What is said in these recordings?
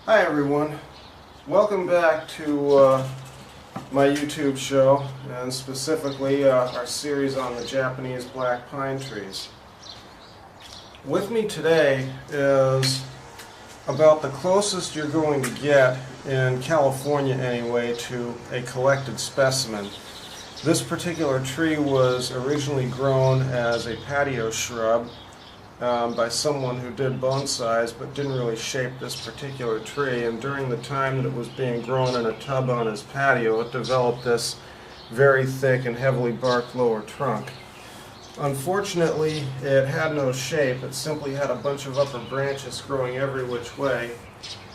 Hi everyone, welcome back to my YouTube show, and specifically our series on the Japanese black pine trees. With me today is about the closest you're going to get, in California anyway, to a collected specimen. This particular tree was originally grown as a patio shrub by someone who did bonsais but didn't really shape this particular tree, and during the time that it was being grown in a tub on his patio it developed this very thick and heavily barked lower trunk. Unfortunately, it had no shape. It simply had a bunch of upper branches growing every which way.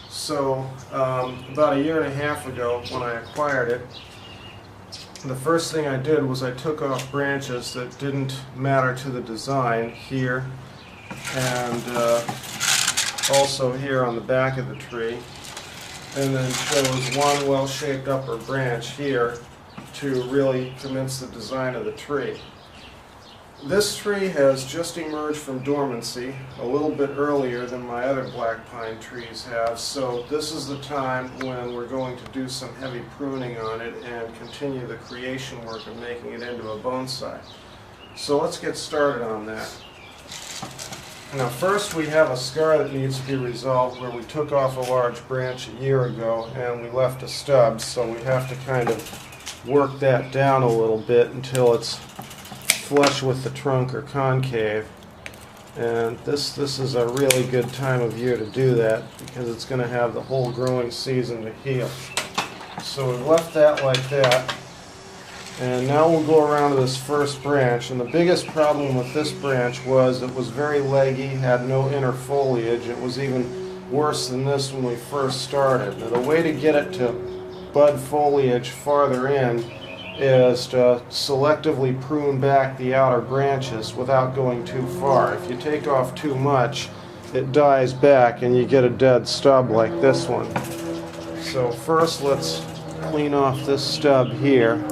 So about a year and a half ago, when I acquired it, the first thing I did was I took off branches that didn't matter to the design here, and also here on the back of the tree, and then chose one well-shaped upper branch here to really commence the design of the tree. This tree has just emerged from dormancy a little bit earlier than my other black pine trees have, so this is the time when we're going to do some heavy pruning on it and continue the creation work of making it into a bonsai. So let's get started on that. Now first we have a scar that needs to be resolved where we took off a large branch a year ago and we left a stub, so we have to kind of work that down a little bit until it's flush with the trunk or concave. And this is a really good time of year to do that because it's going to have the whole growing season to heal. So we've left that like that. And now we'll go around to this first branch, and the biggest problem with this branch was it was very leggy, had no inner foliage. It was even worse than this when we first started. Now the way to get it to bud foliage farther in is to selectively prune back the outer branches without going too far. If you take off too much, it dies back and you get a dead stub like this one. So first let's clean off this stub here.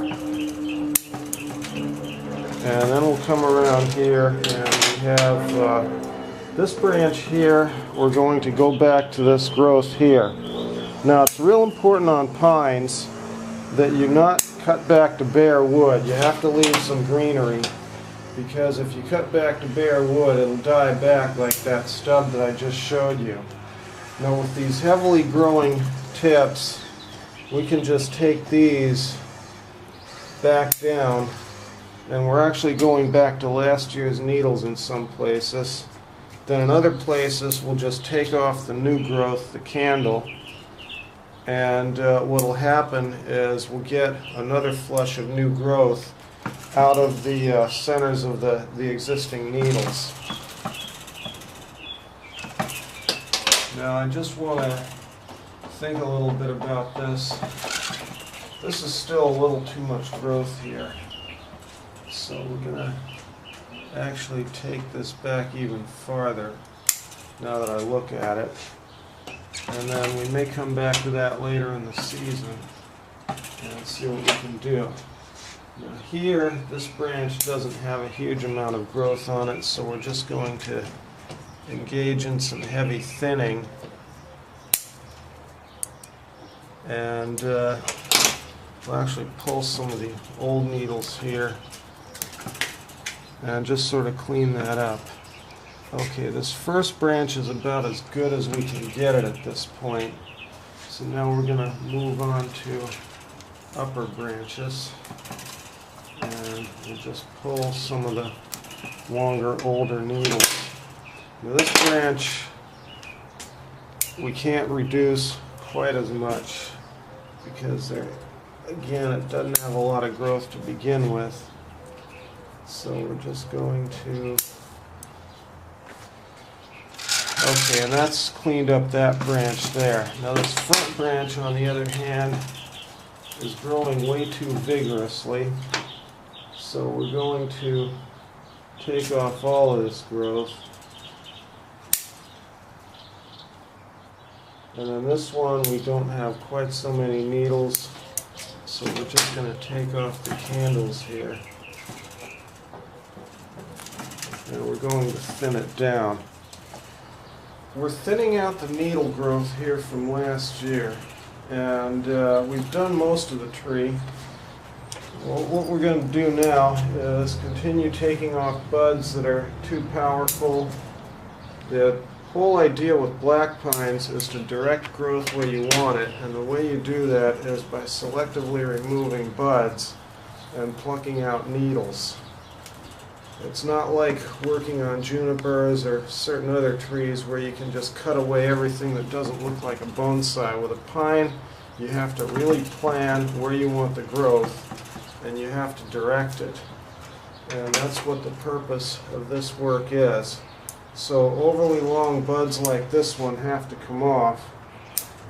And then we'll come around here and we have this branch here. We're going to go back to this growth here. Now it's real important on pines that you not cut back to bare wood. You have to leave some greenery, because if you cut back to bare wood it'll die back like that stub that I just showed you. Now with these heavily growing tips, we can just take these back down, and we're actually going back to last year's needles in some places. Then in other places we'll just take off the new growth, the candle, and what will happen is we'll get another flush of new growth out of the centers of the existing needles. Now I just want to think a little bit about this. This is still a little too much growth here. So we're going to actually take this back even farther now that I look at it. And then we may come back to that later in the season and see what we can do. Now here, this branch doesn't have a huge amount of growth on it, so we're just going to engage in some heavy thinning. And we'll actually pull some of the old needles here and just sort of clean that up. Okay, this first branch is about as good as we can get it at this point. So now we're going to move on to upper branches. And we'll just pull some of the longer, older needles. Now this branch we can't reduce quite as much because again, it doesn't have a lot of growth to begin with. So we're just going to... Okay, and that's cleaned up that branch there. Now this front branch, on the other hand, is growing way too vigorously. So we're going to take off all of this growth. And then this one, we don't have quite so many needles, so we're just going to take off the candles here. And we're going to thin it down. We're thinning out the needle growth here from last year, and we've done most of the tree. Well, what we're going to do now is continue taking off buds that are too powerful. The whole idea with black pines is to direct growth where you want it, and the way you do that is by selectively removing buds and plucking out needles. It's not like working on junipers or certain other trees where you can just cut away everything that doesn't look like a bonsai. With a pine, you have to really plan where you want the growth, and you have to direct it. And that's what the purpose of this work is. So overly long buds like this one have to come off.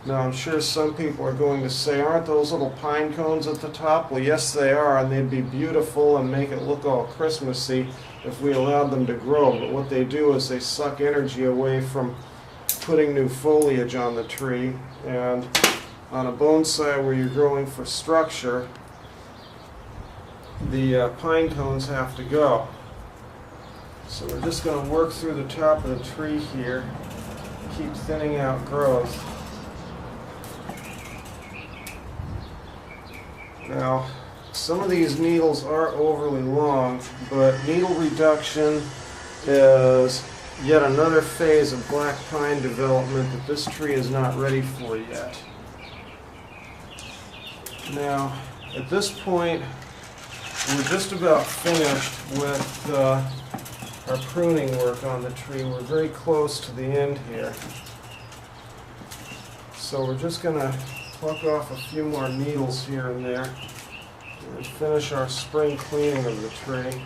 Now I'm sure some people are going to say, aren't those little pine cones at the top? Well, yes they are, and they'd be beautiful and make it look all Christmassy if we allowed them to grow. But what they do is they suck energy away from putting new foliage on the tree. And on a bonsai where you're growing for structure, the pine cones have to go. So we're just going to work through the top of the tree here, keep thinning out growth. Now, some of these needles are overly long, but needle reduction is yet another phase of black pine development that this tree is not ready for yet. Now, at this point, we're just about finished with our pruning work on the tree. We're very close to the end here. So we're just going to pluck off a few more needles here and there and finish our spring cleaning of the tree.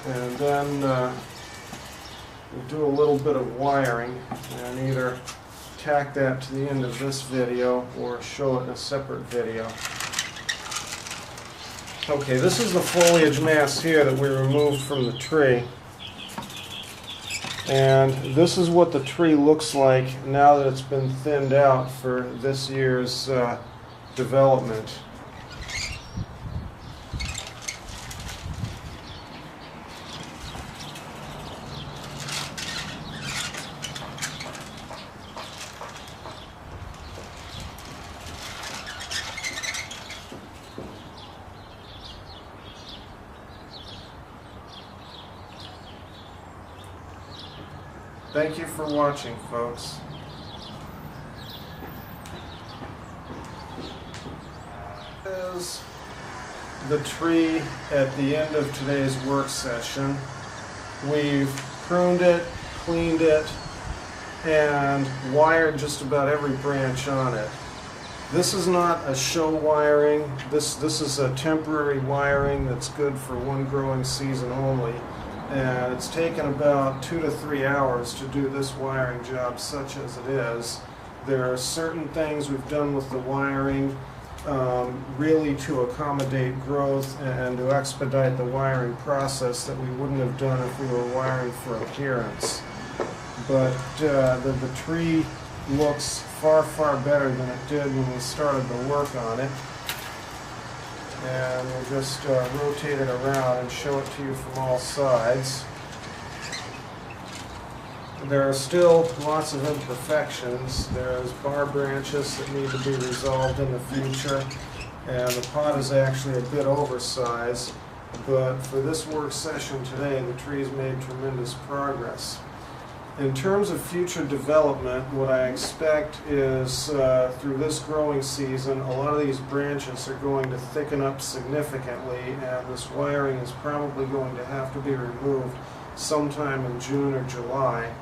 And then we'll do a little bit of wiring and either tack that to the end of this video or show it in a separate video. Okay, this is the foliage mass here that we removed from the tree. And this is what the tree looks like now that it's been thinned out for this year's development. Thank you for watching, folks. This is the tree at the end of today's work session. We've pruned it, cleaned it, and wired just about every branch on it. This is not a show wiring. This is a temporary wiring that's good for one growing season only. And it's taken about 2 to 3 hours to do this wiring job, such as it is. There are certain things we've done with the wiring really to accommodate growth and to expedite the wiring process that we wouldn't have done if we were wiring for appearance. But the tree looks far, far better than it did when we started the work on it. And we'll just rotate it around and show it to you from all sides. There are still lots of imperfections. There's bar branches that need to be resolved in the future, and the pot is actually a bit oversized. But for this work session today, the tree's made tremendous progress. In terms of future development, what I expect is through this growing season, a lot of these branches are going to thicken up significantly, and this wiring is probably going to have to be removed sometime in June or July,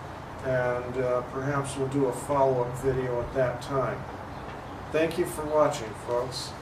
and perhaps we'll do a follow-up video at that time. Thank you for watching, folks.